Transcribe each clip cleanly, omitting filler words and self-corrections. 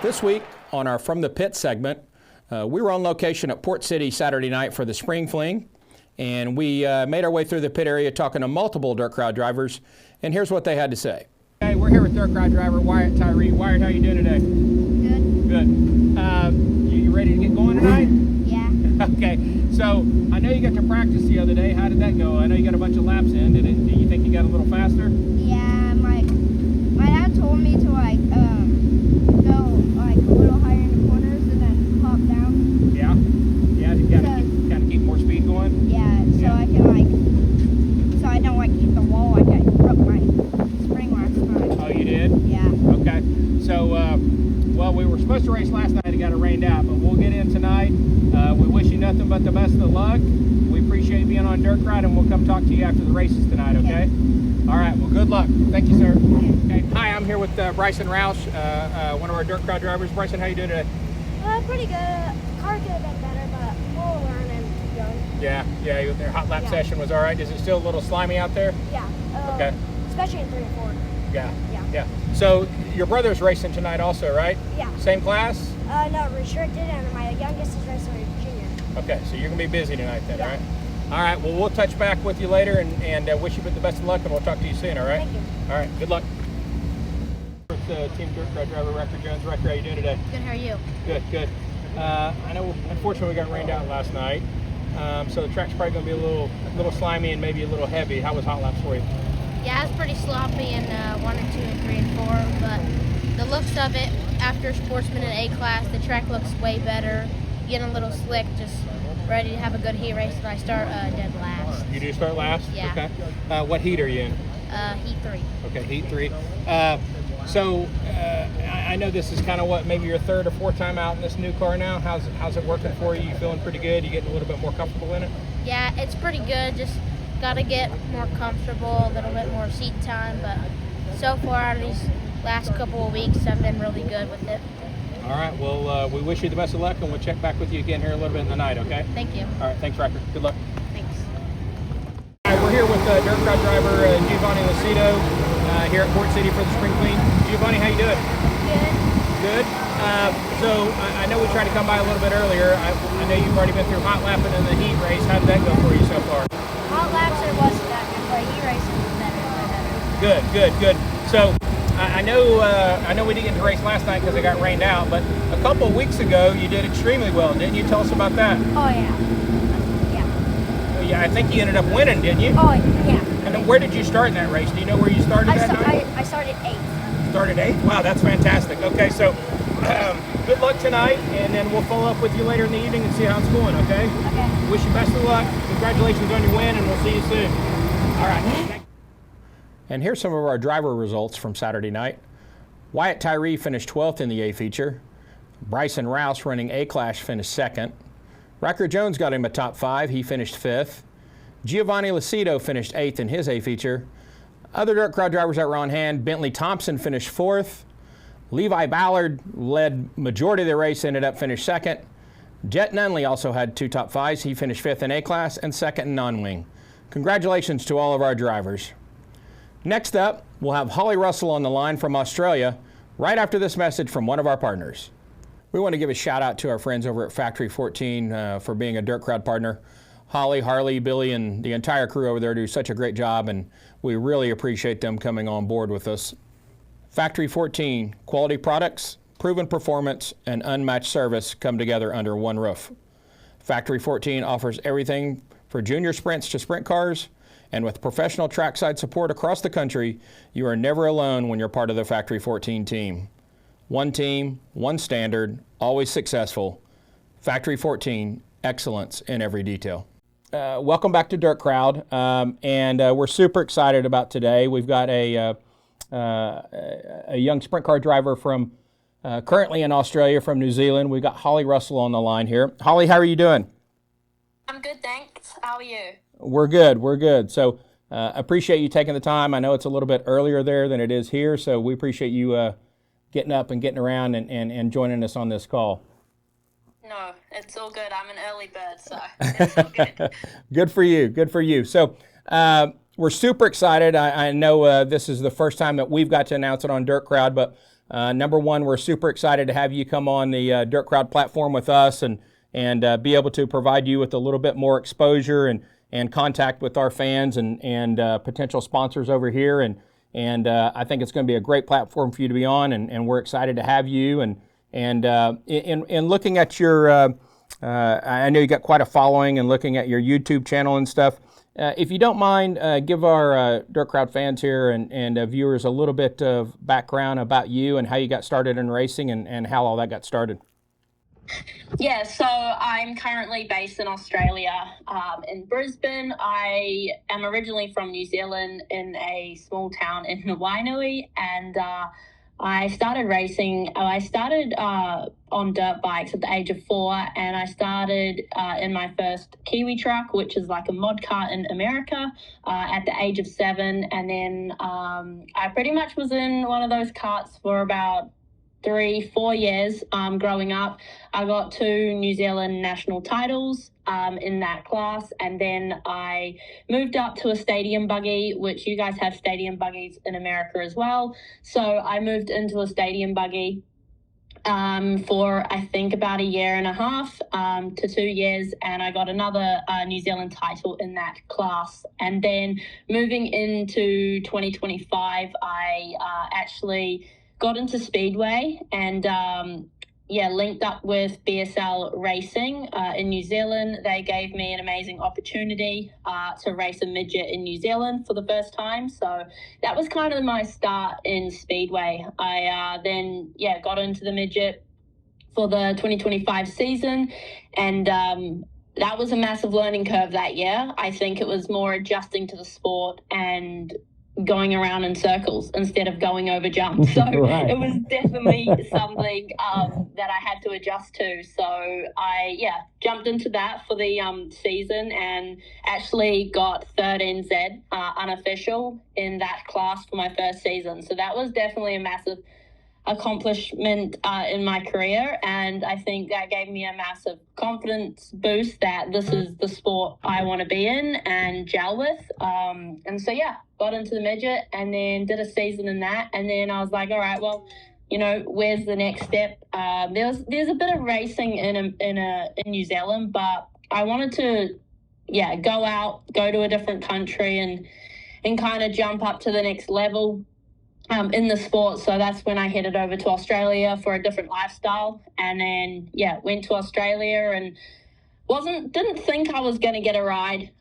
This week on our From the Pit segment, we were on location at Port City Saturday night for the Spring Fling, and we made our way through the pit area talking to multiple DirtCrowd drivers, and here's what they had to say. Hey, we're here with DirtCrowd driver Wyatt Tyree. Wyatt, how you doing today? Good. Good. You ready to get going tonight? Yeah. Okay, so I know you got to practice the other day. How did that go? I know you got a bunch of laps in. Do you think you got a little faster? Yeah, my dad told me to go a little higher in the corners and then pop down. Yeah? Yeah, you gotta keep more speed going? Yeah, so I can so I don't keep the wall. I broke my spring last time. Oh, you did? Yeah. Okay. So, well, we were supposed to race last night. It got rained out, but we'll get in tonight. We wish you nothing but the best of luck. We appreciate being on DirtCrowd, and we'll come talk to you after the races tonight, okay? All right, well, good luck. Thank you, sir. Okay. Hi, I'm here with Bryson Roush, one of our DirtCrowd drivers. Bryson, how you doing today? Pretty good. Car could have been better, but we'll learn and keep going. Yeah, their hot lap session was all right. Is it still a little slimy out there? Yeah. Okay. Especially in 3 and 4. Yeah. So your brother's racing tonight also, right? Yeah. Same class? No, restricted, and my youngest is racing junior. Okay, so you're going to be busy tonight then, Yeah. all right? All right, well, we'll touch back with you later and wish you the best of luck, and we'll talk to you soon, all right? Thank you. All right, good luck. With Team DirtCrowd driver, Wrecker Jones. Wrecker, how you doing today? Good, how are you? Good. I know, unfortunately, we got rained out last night, so the track's probably going to be a little slimy and maybe a little heavy. How was hot laps for you? Yeah, it's pretty sloppy in 1 and 2 and 3 and 4, but the looks of it, after Sportsman and A-Class, the track looks way better. Getting a little slick, just ready to have a good heat race, and I start dead last. You do start last? Yeah. Okay. What heat are you in? Heat 3. Okay, heat 3. So I know this is kind of maybe your third or fourth time out in this new car now. How's it working for you? You feeling pretty good? You getting a little bit more comfortable in it? Yeah, it's pretty good. Just got to get more comfortable, a little bit more seat time. But so far, out of these last couple of weeks, I've been really good with it. All right. Well, we wish you the best of luck, and we'll check back with you again here a little bit in the night. Okay? Thank you. All right. Thanks, Wrecker. Good luck. Thanks. All right, we're here with DirtCrowd driver Giovanni Lucido here at Port City for the Spring Clean. Giovanni, how you doing? Good. Good. So I know we tried to come by a little bit earlier. I know you've already been through hot lapping in the heat race. How did that go for you so far? Hot laps it wasn't that good, but heat racing was better. Good. So I know we didn't get to race last night because it got rained out, but a couple of weeks ago you did extremely well, didn't you? Tell us about that. Oh yeah. Yeah, I think you ended up winning, didn't you? Oh yeah. And then where did you start in that race? Do you know where you started that night? I started 8th. Started 8th? Wow, that's fantastic. Okay, so good luck tonight, and then we'll follow up with you later in the evening and see how it's going, okay? Okay. Wish you best of luck. Congratulations on your win, and we'll see you soon. All right. And here's some of our driver results from Saturday night. Wyatt Tyree finished 12th in the A feature. Bryson Roush, running A-Class, finished 2nd. Wrecker Jones got him a top 5. He finished 5th. Giovanni Lucido finished 8th in his A feature. Other DirtCrowd drivers that were on hand, Bentley Thompson finished 4th. Levi Ballard led majority of the race, ended up finished 2nd. Jett Nunley also had 2 top 5s. He finished 5th in A-Class and 2nd in non-wing. Congratulations to all of our drivers. Next up, we'll have Holly Russell on the line from Australia right after this message from one of our partners. We want to give a shout out to our friends over at Factory 14 for being a DirtCrowd partner. Holly, Harley, Billy, and the entire crew over there do such a great job, and we really appreciate them coming on board with us. Factory 14, quality products, proven performance, and unmatched service come together under one roof. Factory 14 offers everything for junior sprints to sprint cars, and with professional trackside support across the country, you are never alone when you're part of the Factory 14 team. One team, one standard, always successful. Factory 14, excellence in every detail. Welcome back to DirtCrowd, and we're super excited about today. We've got a young sprint car driver from currently in Australia from New Zealand. We've got Holly Russell on the line here. Holly, how are you doing? I'm good, thanks. How are you? We're good. So appreciate you taking the time. I know it's a little bit earlier there than it is here, so we appreciate you getting up and getting around and joining us on this call. No, it's all good. I'm an early bird, so it's all good. Good for you. So we're super excited. I know this is the first time that we've got to announce it on DirtCrowd, but Number one, we're super excited to have you come on the DirtCrowd platform with us and be able to provide you with a little bit more exposure and contact with our fans and potential sponsors over here. And I think it's going to be a great platform for you to be on, and we're excited to have you. And in looking at your, I know you got quite a following, and looking at your YouTube channel and stuff. If you don't mind, give our DirtCrowd fans here and viewers a little bit of background about you and how you got started in racing and how all that got started. Yeah, so I'm currently based in Australia, in Brisbane. I am originally from New Zealand in a small town in Wainui, and I started racing. I started on dirt bikes at the age of 4, and I started in my first Kiwi truck, which is like a mod cart in America, at the age of 7. And then I pretty much was in one of those carts for about 3-4 years growing up. I got 2 New Zealand national titles in that class, and then I moved up to a stadium buggy, which you guys have stadium buggies in America as well. So I moved into a stadium buggy for I think about 1.5 to 2 years, and I got another New Zealand title in that class. And then moving into 2025, I actually got into Speedway and linked up with BSL Racing in New Zealand. They gave me an amazing opportunity to race a midget in New Zealand for the first time. So that was kind of my start in Speedway. I then got into the midget for the 2025 season, and that was a massive learning curve that year. I think it was more adjusting to the sport and going around in circles instead of going over jumps. So Right. It was definitely something that I had to adjust to. So I jumped into that for the season and actually got 3rd NZ unofficial in that class for my first season. So that was definitely a massive accomplishment in my career, and I think that gave me a massive confidence boost that this is the sport I want to be in and gel with. And so got into the midget and then did a season in that, and then I was like, all right, well, where's the next step? There's a bit of racing in New Zealand, but I wanted to go to a different country and kind of jump up to the next level in the sport. So that's when I headed over to Australia for a different lifestyle, and then went to Australia and didn't think I was going to get a ride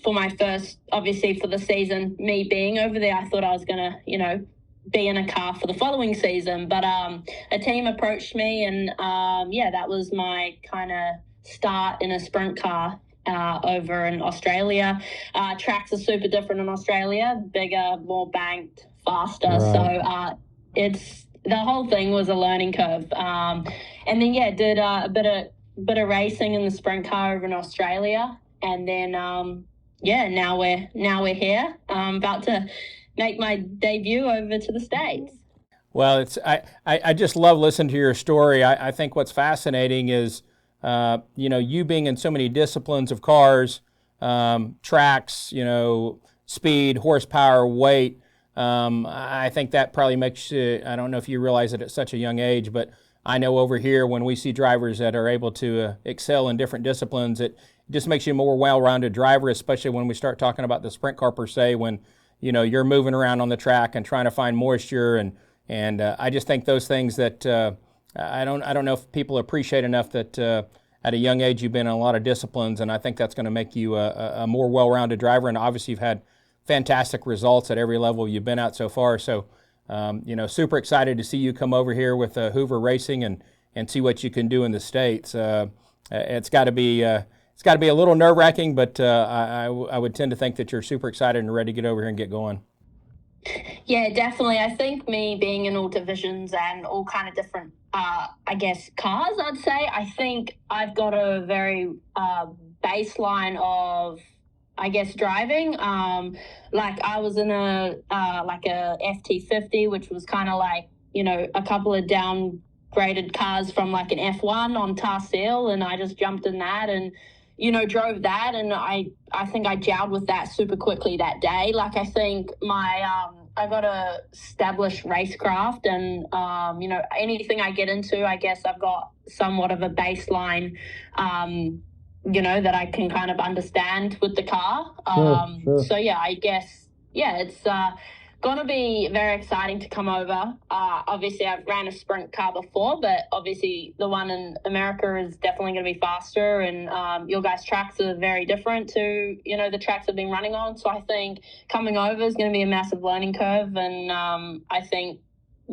for my first, obviously for the season. Me being over there, I thought I was going to be in a car for the following season, but a team approached me, and that was my kind of start in a sprint car over in Australia. Tracks are super different in Australia, bigger, more banked, faster. Right. So it's the whole thing was a learning curve. And then did a bit of racing in the sprint car over in Australia, and then now we're here. About to make my debut over to the States. Well, I just love listening to your story. I think what's fascinating is you being in so many disciplines of cars, tracks, speed, horsepower, weight. I think that probably makes you, I don't know if you realize it at such a young age, but I know over here when we see drivers that are able to excel in different disciplines, it just makes you a more well-rounded driver, especially when we start talking about the sprint car per se, when you're moving around on the track and trying to find moisture, and I just think those things that I don't know if people appreciate enough that at a young age you've been in a lot of disciplines, and I think that's going to make you a more well-rounded driver. And obviously you've had fantastic results at every level you've been at so far. So, super excited to see you come over here with Hoover Racing and see what you can do in the States. It's got to be a little nerve-wracking, but I would tend to think that you're super excited and ready to get over here and get going. Yeah, definitely. I think me being in all divisions and all kind of different, cars, I'd say, I think I've got a very baseline of, driving. Like I was in a FT50, which was kind of like, a couple of downgraded cars from like an F1 on Tar Seal, and I just jumped in that and drove that, and I think I gelled with that super quickly that day. Like I think my to establish racecraft, and anything I get into, I guess I've got somewhat of a baseline, that I can kind of understand with the car. Sure. So yeah, I guess it's going to be very exciting to come over. Obviously, I've ran a sprint car before, but obviously the one in America is definitely going to be faster, and your guys' tracks are very different to, the tracks I've been running on. So I think coming over is going to be a massive learning curve, and I think,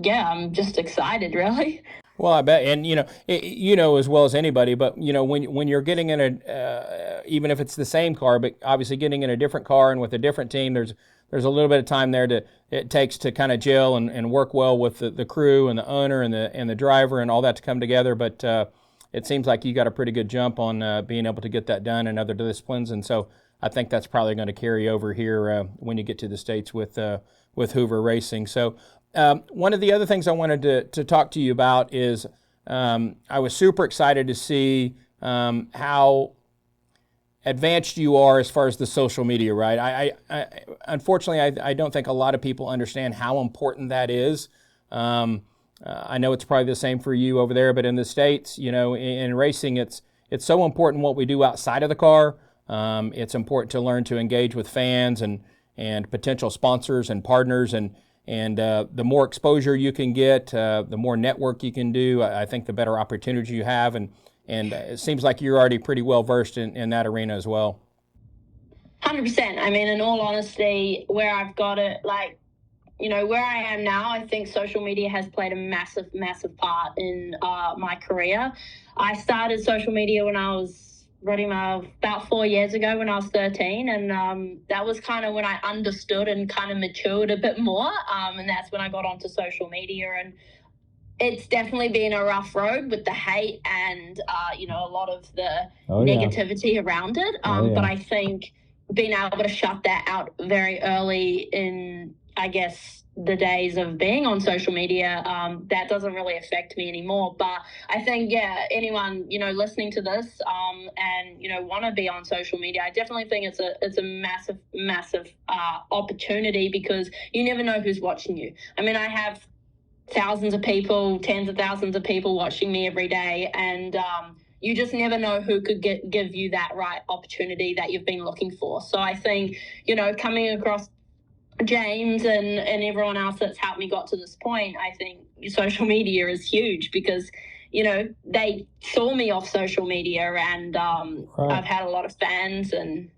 I'm just excited, really. Well, I bet, and as well as anybody, but when you're getting in a, even if it's the same car, but obviously getting in a different car and with a different team, there's a little bit of time there it takes to kind of gel and work well with the crew and the owner and the driver and all that to come together. But it seems like you got a pretty good jump on being able to get that done in other disciplines, and so I think that's probably going to carry over here when you get to the States with Hoover Racing. So. One of the other things I wanted to talk to you about is I was super excited to see how advanced you are as far as the social media, right? I unfortunately, I don't think a lot of people understand how important that is. I know it's probably the same for you over there, but in the States, in racing, it's so important what we do outside of the car. It's important to learn to engage with fans and potential sponsors and partners, and the more exposure you can get, the more network you can do, I think the better opportunity you have. And it seems like you're already pretty well versed in that arena as well. 100%. I mean, in all honesty, where I've got it, where I am now, I think social media has played a massive, massive part in my career. I started social media when I was about 4 years ago when I was 13, and that was kind of when I understood and kind of matured a bit more, and that's when I got onto social media. And it's definitely been a rough road with the hate and a lot of the negativity around it, but I think being able to shut that out very early in, I guess, the days of being on social media, that doesn't really affect me anymore. But I think, anyone, listening to this and, want to be on social media, I definitely think it's a massive, massive opportunity, because you never know who's watching you. I mean, I have thousands of people, tens of thousands of people watching me every day, and you just never know who could give you that right opportunity that you've been looking for. So I think, coming across James and everyone else that's helped me got to this point, I think social media is huge, because they saw me off social media, and I've had a lot of fans, and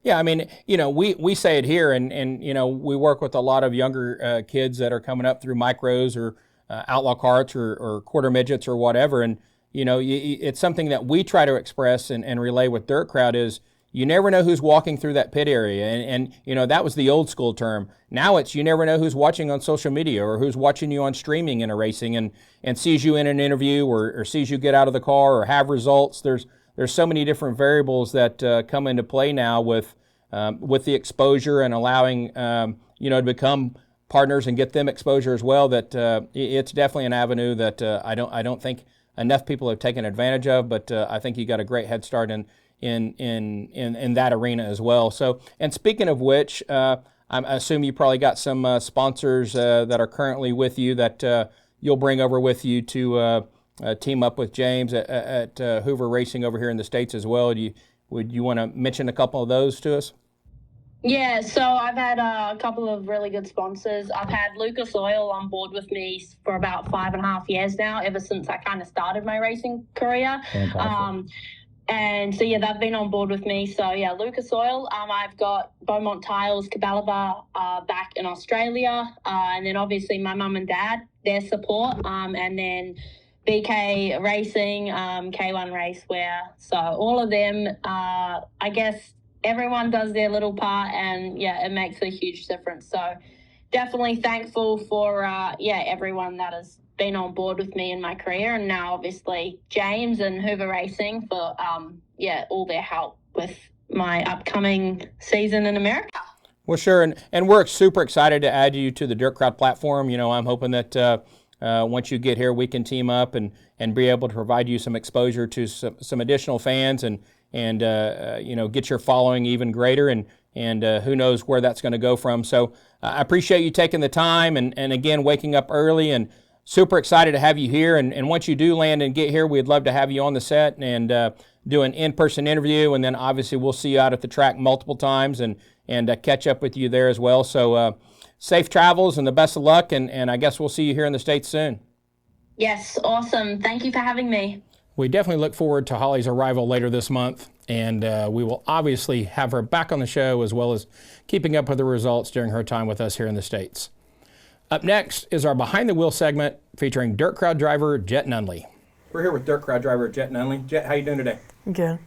I mean, we say it here, and we work with a lot of younger kids that are coming up through micros or outlaw carts or quarter midgets or whatever, and it's something that we try to express and relay with DirtCrowd is, you never know who's walking through that pit area. And that was the old school term. Now it's you never know who's watching on social media or who's watching you on streaming in a racing and sees you in an interview or sees you get out of the car or have results. There's so many different variables that come into play now with the exposure and allowing to become partners and get them exposure as well, that it's definitely an avenue that I don't think enough people have taken advantage of, but I think you got a great head start in that arena as well. So, and speaking of which, I assume you probably got some sponsors that are currently with you that you'll bring over with you to team up with James at Hoover Racing over here in the States as well. Would you want to mention a couple of those to us? Yeah, so I've had a couple of really good sponsors. I've had Lucas Oil on board with me for about 5.5 years now, ever since I kind of started my racing career. And so, they've been on board with me. So, Lucas Oil. I've got Beaumont Tiles, Cabalaba back in Australia. And then obviously my mum and dad, their support. And then BK Racing, K1 Racewear. So all of them, I guess everyone does their little part, and it makes a huge difference. So definitely thankful for, everyone that has been on board with me in my career, and now obviously James and Hoover Racing for all their help with my upcoming season in America. Well, sure, and we're super excited to add you to the DirtCrowd platform. I'm hoping that once you get here, we can team up and be able to provide you some exposure to some additional fans and get your following even greater. And who knows where that's going to go from. So I appreciate you taking the time and again, waking up early, and super excited to have you here. And once you do land and get here, we'd love to have you on the set and do an in-person interview. And then obviously we'll see you out at the track multiple times and catch up with you there as well. So safe travels and the best of luck. And I guess we'll see you here in the States soon. Yes, awesome. Thank you for having me. We definitely look forward to Holly's arrival later this month. And we will obviously have her back on the show, as well as keeping up with the results during her time with us here in the States. Up next is our Behind the Wheel segment featuring DirtCrowd driver Jett Nunley. We're here with DirtCrowd driver Jett Nunley. Jett, how you doing today? Good.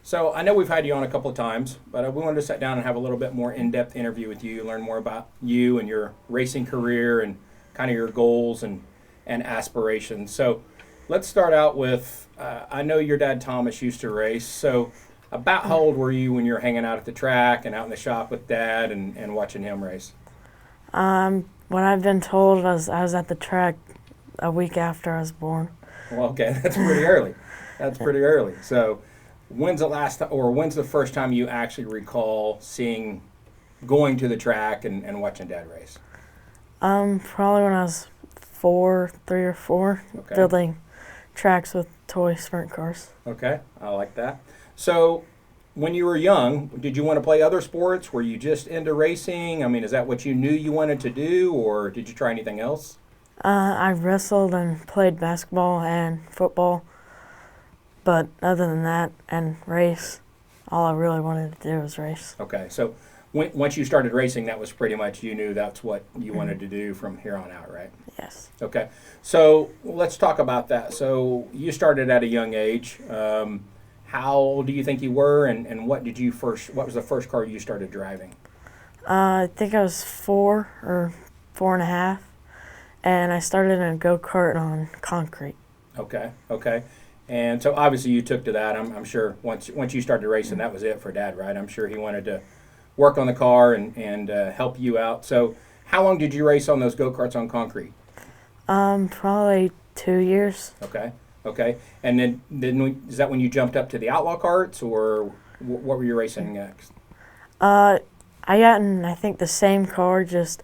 So I know we've had you on a couple of times, but we wanted to sit down and have a little bit more in-depth interview with you, learn more about you and your racing career and kind of your goals and aspirations. So let's start out with, I know your dad Thomas used to race, so about how old were you when you were hanging out at the track and out in the shop with Dad and watching him race? What I've been told was I was at the track a week after I was born. Well, okay, that's pretty early. That's pretty early. So when's the first time you actually recall going to the track and watching Dad race? Probably when I was 3 or 4, Okay. building tracks with toy sprint cars. Okay, I like that. So when you were young, did you want to play other sports? Were you just into racing? I mean, is that what you knew you wanted to do, or did you try anything else? I wrestled and played basketball and football, but other than that and race, all I really wanted to do was race. Okay, so once you started racing, that was pretty much, you knew that's what you wanted to do from here on out, right? Yes. Okay, so let's talk about that. So you started at a young age. How old do you think you were, and what was the first car you started driving? I think I was 4 or 4.5, and I started in a go-kart on concrete. Okay. And so obviously you took to that. I'm sure once you started racing, that was it for Dad, right? I'm sure he wanted to work on the car and help you out. So how long did you race on those go-karts on concrete? Probably 2 years. Okay. And then is that when you jumped up to the outlaw karts, or what were you racing next? I got in, I think, the same car, just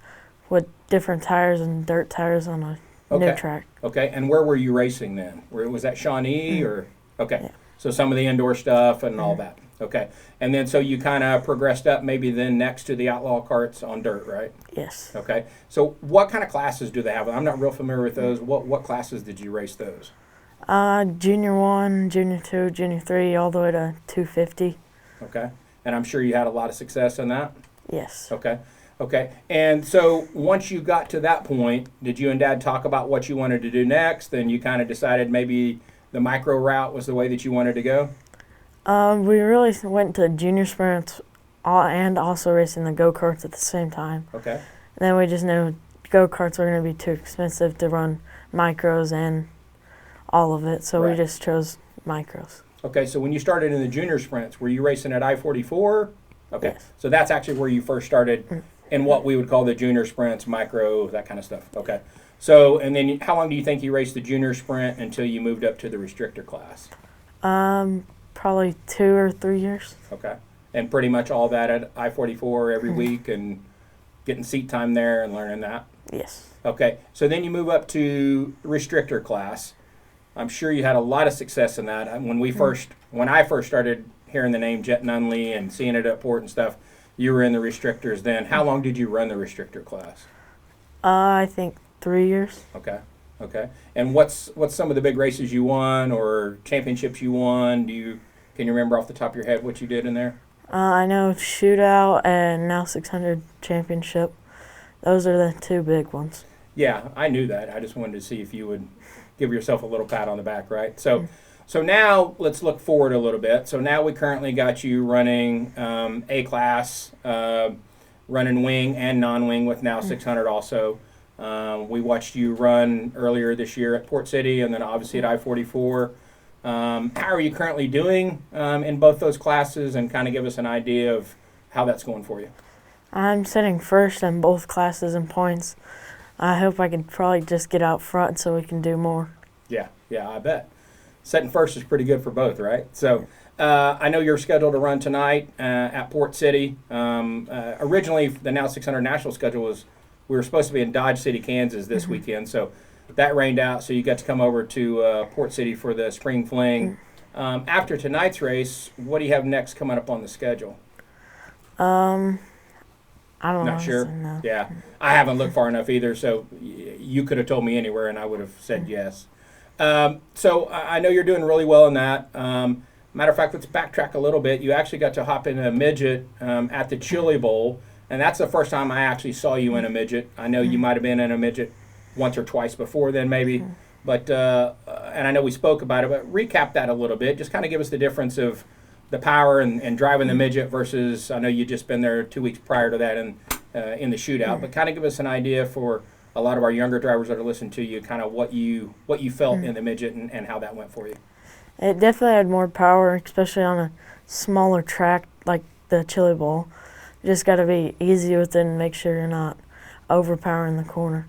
with different tires and dirt tires on a new track. Okay, and where were you racing then? Was that S1-E or? Okay, Yeah. So some of the indoor stuff and all that. Okay, and then so you kind of progressed up maybe then next to the outlaw karts on dirt, right? Yes. Okay, so what kind of classes do they have? I'm not real familiar with those. What classes did you race those? Junior 1, Junior 2, Junior 3, all the way to 250. Okay, and I'm sure you had a lot of success in that? Yes. Okay, and so once you got to that point, did you and Dad talk about what you wanted to do next, and you kind of decided maybe the micro route was the way that you wanted to go? We really went to junior sprints and also racing the go-karts at the same time. Okay. And then we just knew go-karts were going to be too expensive to run micros and all of it, so Right. we just chose micros. Okay, so when you started in the junior sprints, were you racing at I-44? Okay, Yes. so that's actually where you first started in what we would call the junior sprints, micro, that kind of stuff. Okay, so and then how long do you think you raced the junior sprint until you moved up to the restrictor class? Probably 2 or 3 years. Okay, and pretty much all that at I-44 every week and getting seat time there and learning that? Yes. Okay, so then you move up to restrictor class. I'm sure you had a lot of success in that. When I first started hearing the name Jett Nunley and seeing it at Port and stuff, you were in the restrictors then. How long did you run the restrictor class? I think 3 years. Okay. And what's some of the big races you won or championships you won? Can you remember off the top of your head what you did in there? I know Shootout and now 600 Championship. Those are the 2 big ones. Yeah, I knew that. I just wanted to see if you would give yourself a little pat on the back, right? So now let's look forward a little bit. So now we currently got you running A-class, running wing and non-wing with now 600 also. We watched you run earlier this year at Port City and then obviously at I-44. How are you currently doing in both those classes, and kind of give us an idea of how that's going for you? I'm sitting first in both classes in points. I hope I can probably just get out front so we can do more. Yeah, I bet. setting first is pretty good for both, right? So I know you're scheduled to run tonight at Port City. Originally, the Now 600 national schedule was, we were supposed to be in Dodge City, Kansas this weekend, so that rained out, so you got to come over to Port City for the spring fling. After tonight's race, what do you have next coming up on the schedule? I don't know. Not sure? No. Yeah. I haven't looked far enough either, so you could have told me anywhere and I would have said yes. So I know you're doing really well in that. Matter of fact, let's backtrack a little bit. You actually got to hop in a midget at the Chili Bowl, and that's the first time I actually saw you in a midget. I know you might have been in a midget once or twice before then maybe, but and I know we spoke about it, but recap that a little bit. Just kind of give us the difference of the power and driving the midget versus, I know you just been there 2 weeks prior to that in the shootout, but kind of give us an idea for a lot of our younger drivers that are listening to you, kind of what you felt in the midget and how that went for you. It definitely had more power, especially on a smaller track like the Chili Bowl. You just got to be easy with it and make sure you're not overpowering the corner.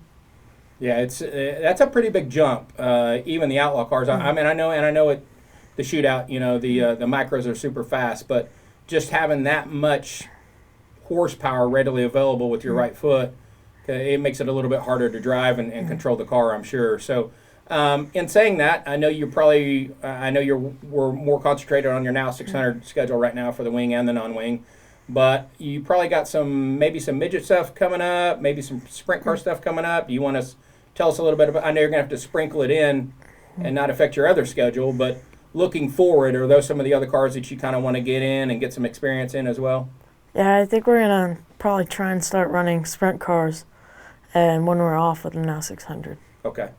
Yeah, it's that's a pretty big jump. Even the outlaw cars. I mean, I know it. The shootout, you know, the micros are super fast, but just having that much horsepower readily available with your right foot, it makes it a little bit harder to drive and control the car, I'm sure. So, in saying that, I know you were more concentrated on your Now 600 schedule right now for the wing and the non-wing, but you probably got maybe some midget stuff coming up, maybe some sprint car stuff coming up. Do you want to tell us a little bit about? I know you're gonna have to sprinkle it in and not affect your other schedule, but looking forward, are those some of the other cars that you kind of want to get in and get some experience in as well? Yeah, I think we're going to probably try and start running sprint cars and when we're off with the Now 600. Okay.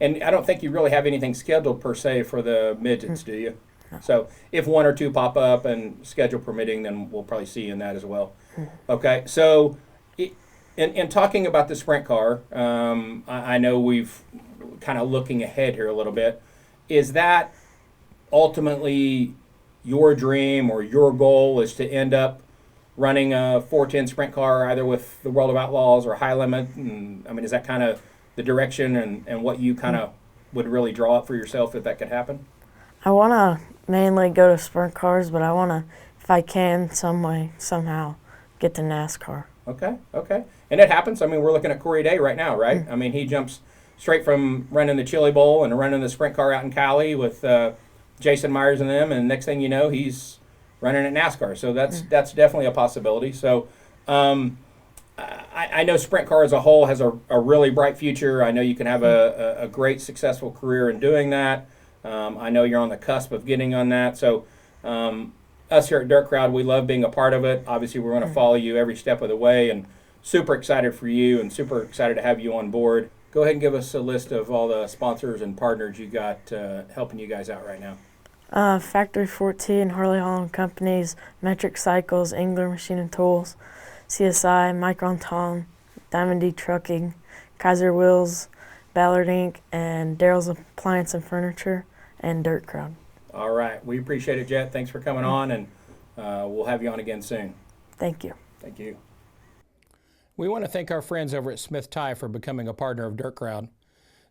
And I don't think you really have anything scheduled per se for the midgets, do you? No. So if one or two pop up and schedule permitting, then we'll probably see you in that as well. Okay. So in talking about the sprint car, I know we've kind of looking ahead here a little bit. Is that ultimately your dream or your goal is to end up running a 410 sprint car either with the World of Outlaws or High Limit? And, I mean, is that kind of the direction and what you kind of would really draw up for yourself if that could happen? I want to mainly go to sprint cars, but I want to, if I can, somehow, get to NASCAR. Okay. And it happens. I mean, we're looking at Corey Day right now, right? I mean, he jumps straight from running the Chili Bowl and running the sprint car out in Cali with Jason Myers and them, and next thing you know, he's running at NASCAR. So that's definitely a possibility. So I know sprint car as a whole has a really bright future. I know you can have a great, successful career in doing that. I know you're on the cusp of getting on that. So us here at DirtCrowd, we love being a part of it. Obviously, we're going to follow you every step of the way, and super excited for you and super excited to have you on board. Go ahead and give us a list of all the sponsors and partners you got helping you guys out right now. Factory 14, Harley Holland Companies, Metric Cycles, Engler Machine and Tools, CSI, Micron Tom, Diamond D Trucking, Kaiser Wheels, Ballard Inc., and Daryl's Appliance and Furniture, and DirtCrowd. All right. We appreciate it, Jett. Thanks for coming on, and we'll have you on again soon. Thank you. Thank you. We want to thank our friends over at SmithTi for becoming a partner of DirtCrowd.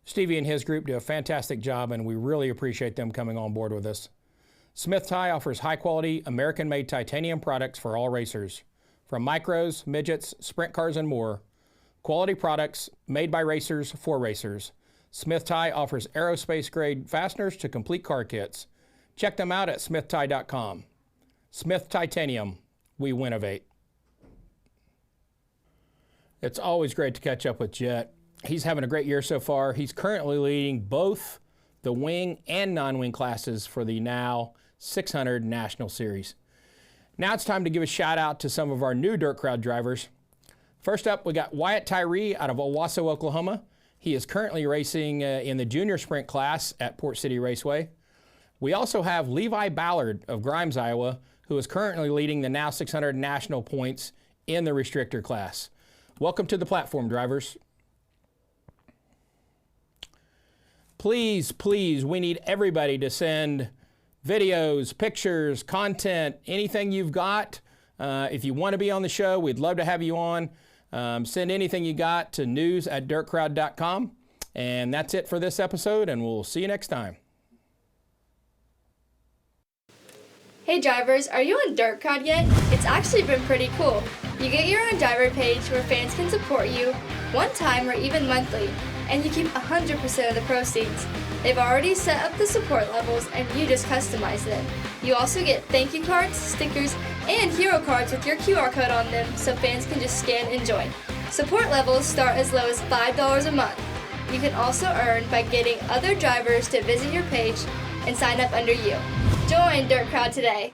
Stevie and his group do a fantastic job, and we really appreciate them coming on board with us. SmithTi offers high-quality, American-made titanium products for all racers. From micros, midgets, sprint cars, and more, quality products made by racers for racers. SmithTi offers aerospace-grade fasteners to complete car kits. Check them out at smithti.com. Smith Titanium, we winnovate. It's always great to catch up with Jett. He's having a great year so far. He's currently leading both the wing and non-wing classes for the Now 600 National Series. Now it's time to give a shout out to some of our new DirtCrowd drivers. First up, we got Wyatt Tyree out of Owasso, Oklahoma. He is currently racing in the junior sprint class at Port City Raceway. We also have Levi Ballard of Grimes, Iowa, who is currently leading the Now 600 National points in the restrictor class. Welcome to the platform, drivers. Please, we need everybody to send videos, pictures, content, anything you've got. If you want to be on the show, we'd love to have you on. Send anything you got to news@dirtcrowd.com. And that's it for this episode, and we'll see you next time. Hey drivers, are you on DirtCrowd yet? It's actually been pretty cool. You get your own driver page where fans can support you one time or even monthly, and you keep 100% of the proceeds. They've already set up the support levels and you just customize them. You also get thank you cards, stickers, and hero cards with your QR code on them so fans can just scan and join. Support levels start as low as $5 a month. You can also earn by getting other drivers to visit your page and sign up under you. Join DirtCrowd today.